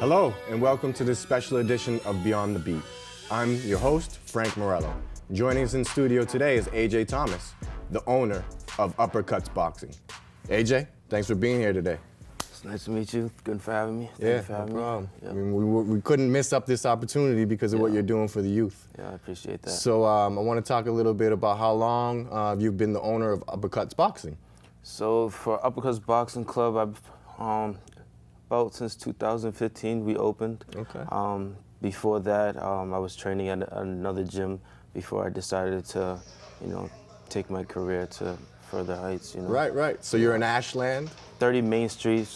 Hello, and welcome to this special edition of Beyond the Beat. I'm your host, Frank Morello. Joining us in studio today is AJ Thomas, the owner of Upperkuts Boxing. AJ, thanks for being here today. It's nice to meet you. Good for having me. No problem. Yeah. I mean, we couldn't miss up this opportunity because of what you're doing for the youth. Yeah, I appreciate that. So I want to talk a little bit about how long you've been the owner of Upperkuts Boxing. So for Upperkuts Boxing Club, I've about since 2015 we opened. Okay. Before that, I was training at another gym before I decided to, take my career to further heights. Right. So you're in Ashland? 30 Main Street,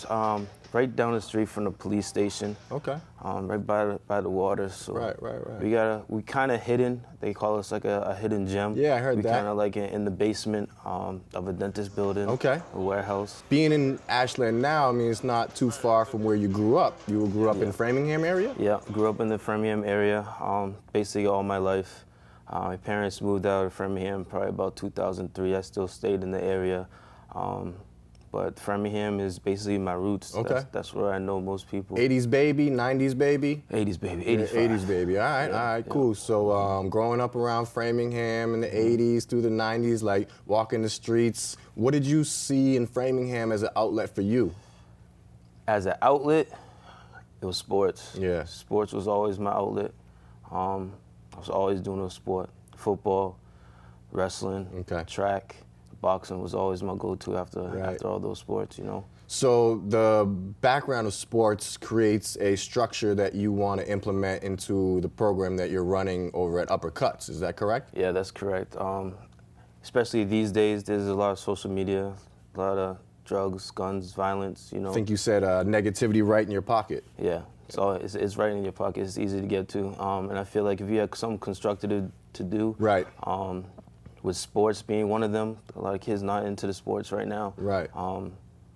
right down the street from the police station. Okay. Right by the water. So Right. We kind of hidden. They call us like a hidden gym. Yeah, I heard that. We kind of like in the basement of a dentist building. Okay. A warehouse. Being in Ashland now, I mean, it's not too far from where you grew up. You grew up in the Framingham area? Yeah, grew up in the Framingham area, basically all my life. My parents moved out of Framingham probably about 2003. I still stayed in the area. But Framingham is basically my roots. Okay. That's where I know most people. 80s baby, 90s baby? 80s baby, 85. 80s baby, all right, cool. So growing up around Framingham in the 80s through the 90s, like walking the streets, what did you see in Framingham as an outlet for you? As an outlet, it was sports. Yeah. Sports was always my outlet. I was always doing a sport. Football, wrestling, track. Boxing was always my go-to after all those sports, So the background of sports creates a structure that you want to implement into the program that you're running over at Upperkuts. Is that correct? Yeah, that's correct. Especially these days, there's a lot of social media, a lot of drugs, guns, violence, I think you said negativity right in your pocket. Yeah, so it's right in your pocket. It's easy to get to. And I feel like if you have something constructive to do, with sports being one of them, a lot of kids not into the sports right now. Right.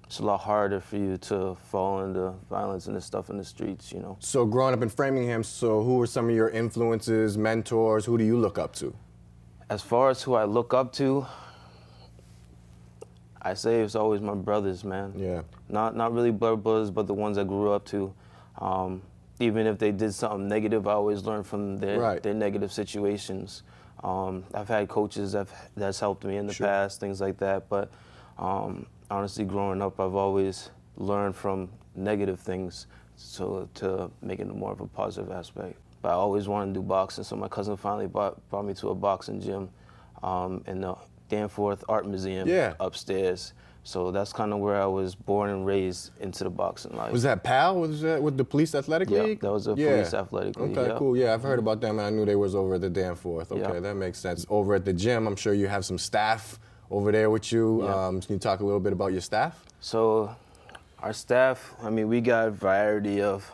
It's a lot harder for you to fall into violence and the stuff in the streets, So growing up in Framingham, so who were some of your influences, mentors? Who do you look up to? As far as who I look up to, I say it's always my brothers, man. Yeah. Not really blood brothers, but the ones I grew up to. Even if they did something negative, I always learn from their negative situations. I've had coaches that's helped me in the past, things like that, but honestly, growing up, I've always learned from negative things to make it more of a positive aspect. But I always wanted to do boxing, so my cousin finally brought me to a boxing gym in the Danforth Art Museum upstairs. So that's kind of where I was born and raised into the boxing life. Was that PAL? Was that with the Police Athletic League? Yeah, that was a Police Athletic League. Okay, cool. Yeah, I've heard about them, and I knew they was over at the Danforth. Okay, that makes sense. Over at the gym, I'm sure you have some staff over there with you. Can you talk a little bit about your staff? So our staff, I mean, we got a variety of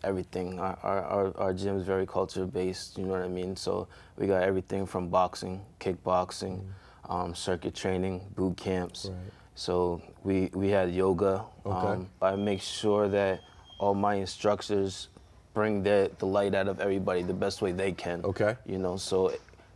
everything. Our gym is very culture-based, you know what I mean? So we got everything from boxing, kickboxing, circuit training, boot camps. Right. So we had yoga. I make sure that all my instructors bring the light out of everybody the best way they can. Okay. So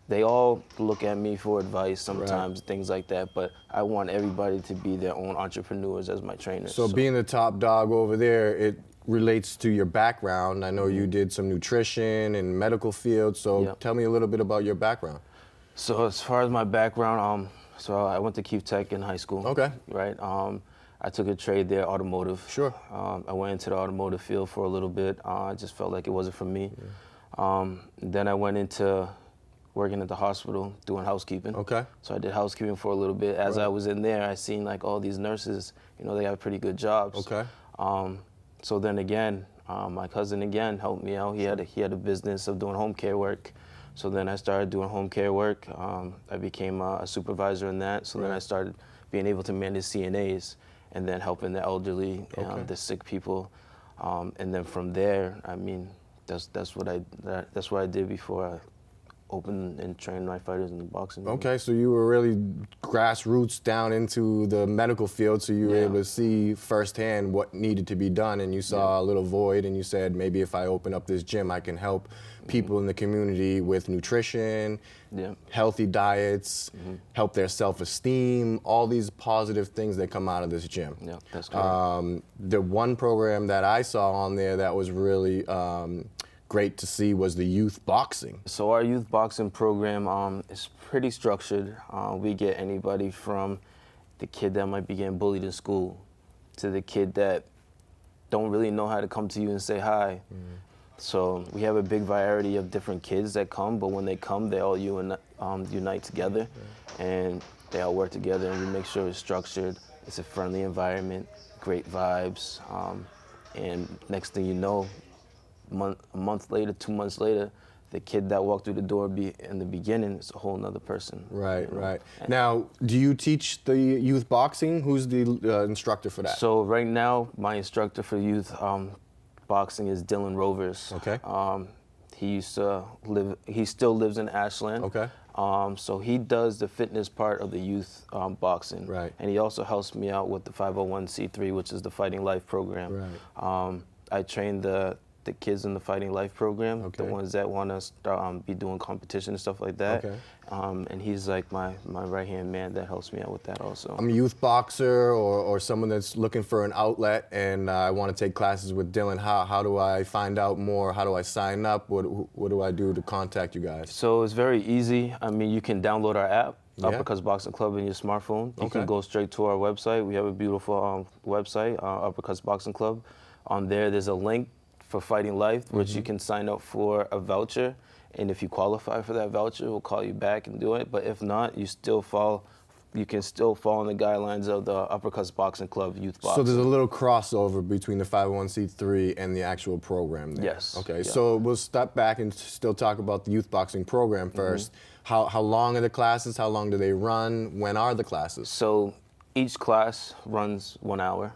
they all look at me for advice sometimes, things like that, but I want everybody to be their own entrepreneurs as my trainers. So being the top dog over there, it relates to your background. I know you did some nutrition and medical field, so tell me a little bit about your background. So as far as my background, so I went to Keefe Tech in high school. Okay. Right. I took a trade there, automotive. Sure. I went into the automotive field for a little bit. I just felt like it wasn't for me. Then I went into working at the hospital doing housekeeping. Okay. So I did housekeeping for a little bit. As I was in there, I seen like all these nurses, they have pretty good jobs. Okay. So then again, my cousin again helped me out. He had a business of doing home care work. So then I started doing home care work. I became a supervisor in that. So then I started being able to manage CNAs and then helping the elderly, the sick people. And then from there, I mean, that's what I did before I open and train my fighters in the boxing. Okay, so you were really grassroots down into the medical field, so you were able to see firsthand what needed to be done, and you saw a little void, and you said, maybe if I open up this gym, I can help people in the community with nutrition, healthy diets, help their self-esteem, all these positive things that come out of this gym. Yeah, that's correct. The one program that I saw on there that was really great to see was the youth boxing. So our youth boxing program is pretty structured. We get anybody from the kid that might be getting bullied in school to the kid that don't really know how to come to you and say hi. So we have a big variety of different kids that come, but when they come, they all unite together, and they all work together, and we make sure it's structured, it's a friendly environment, great vibes, and next thing you know, a month later, 2 months later, the kid that walked through the door in the beginning is a whole nother person. Right, right. Now, do you teach the youth boxing? Who's the instructor for that? So right now, my instructor for youth boxing is Dylan Rovers. Okay. He still lives in Ashland. Okay. So he does the fitness part of the youth boxing. Right. And he also helps me out with the 501c3, which is the Fighting Life program. Right. I train the kids in the Fighting Life program, Okay. the ones that want to start, be doing competition and stuff like that. Okay. And he's like my right-hand man that helps me out with that also. I'm a youth boxer or someone that's looking for an outlet, and I want to take classes with Dylan. How do I find out more? How do I sign up? What do I do to contact you guys? So it's very easy. I mean, you can download our app, Upperkuts Boxing Club, in your smartphone. You can go straight to our website. We have a beautiful website, Upperkuts Boxing Club. On there's a link for Fighting Life, which you can sign up for a voucher, and if you qualify for that voucher, we'll call you back and do it. But if not, you can still fall in the guidelines of the Upperkuts Boxing Club youth boxing. So there's a little crossover between the 501c3 and the actual program there. Yes. Okay, so we'll step back and still talk about the youth boxing program first. How long are the classes? How long do they run? When are the classes? So each class runs 1 hour.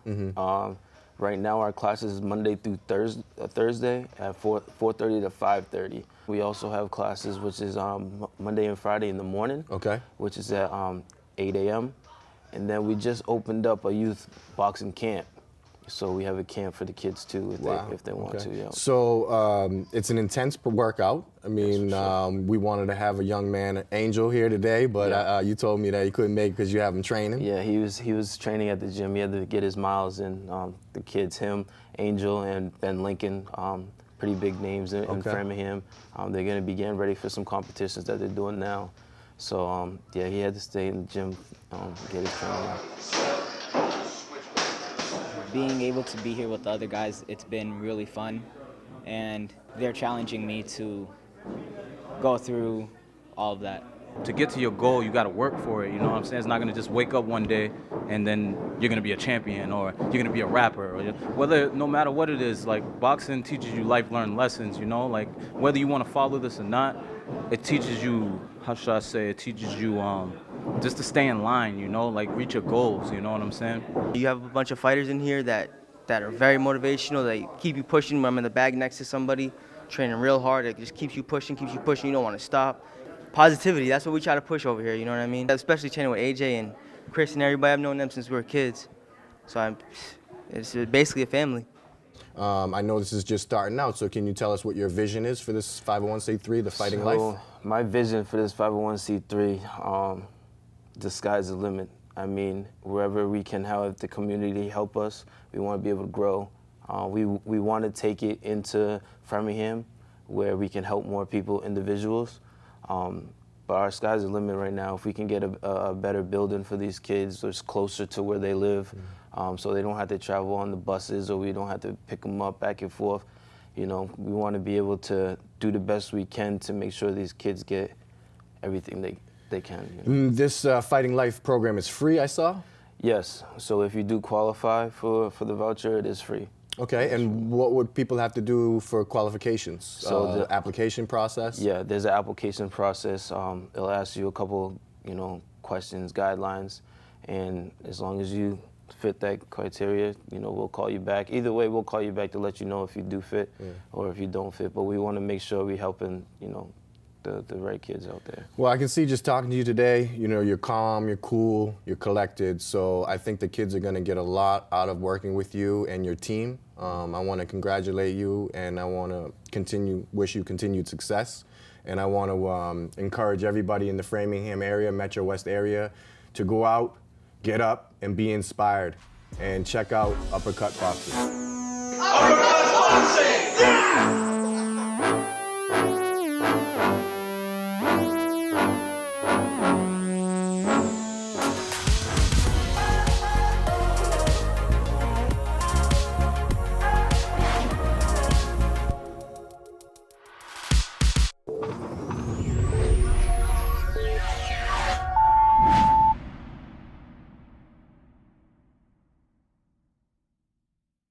Right now, our classes is Monday through Thursday at 4:30 to 5:30. We also have classes which is Monday and Friday in the morning, which is at 8 a.m. And then we just opened up a youth boxing camp. So we have a camp for the kids too if they want to. Yeah. So it's an intense workout. I mean, we wanted to have a young man, Angel, here today, but you told me that he couldn't make it because you have him training. Yeah, he was training at the gym. He had to get his miles in. The kids, him, Angel, and Ben Lincoln, pretty big names in Framingham. They're going to be getting ready for some competitions that they're doing now. So he had to stay in the gym, get his training. Being able to be here with the other guys, it's been really fun, and they're challenging me to go through all of that. To get to your goal, you got to work for it, you know what I'm saying? It's not going to just wake up one day and then you're going to be a champion or you're going to be a rapper. Or no matter what it is, like boxing teaches you life-learned lessons, you know? Like whether you want to follow this or not, it teaches you, how should I say, it teaches you just to stay in line, you know? Like reach your goals, you know what I'm saying? You have a bunch of fighters in here that are very motivational. They keep you pushing. When I'm in the bag next to somebody, training real hard. It just keeps you pushing. You don't want to stop. Positivity, that's what we try to push over here, you know what I mean? Especially training with AJ and Chris and everybody. I've known them since we were kids. So it's basically a family. I know this is just starting out, so can you tell us what your vision is for this 501c3, the Fighting Life? My vision for this 501c3, the sky's the limit. I mean, wherever we can have the community help us, we want to be able to grow. We want to take it into Framingham, where we can help more people, individuals. But our sky's the limit right now. If we can get a better building for these kids that's closer to where they live, so they don't have to travel on the buses or we don't have to pick them up back and forth, you know, we want to be able to do the best we can to make sure these kids get everything they can. You know? This Fighting Life program is free, I saw? Yes. So if you do qualify for the voucher, it is free. Okay, and what would people have to do for qualifications? So the application process? Yeah, there's an application process. It'll ask you a couple, questions, guidelines, and as long as you fit that criteria, we'll call you back. Either way, we'll call you back to let you know if you do fit or if you don't fit. But we want to make sure we're helping, the right kids out there. Well, I can see just talking to you today, you know, you're calm, you're cool, you're collected. So I think the kids are going to get a lot out of working with you and your team. I want to congratulate you, and I want to wish you continued success. And I want to encourage everybody in the Framingham area, Metro West area, to go out, get up, and be inspired. And check out Uppercut Boxing. Upperkuts Boxing!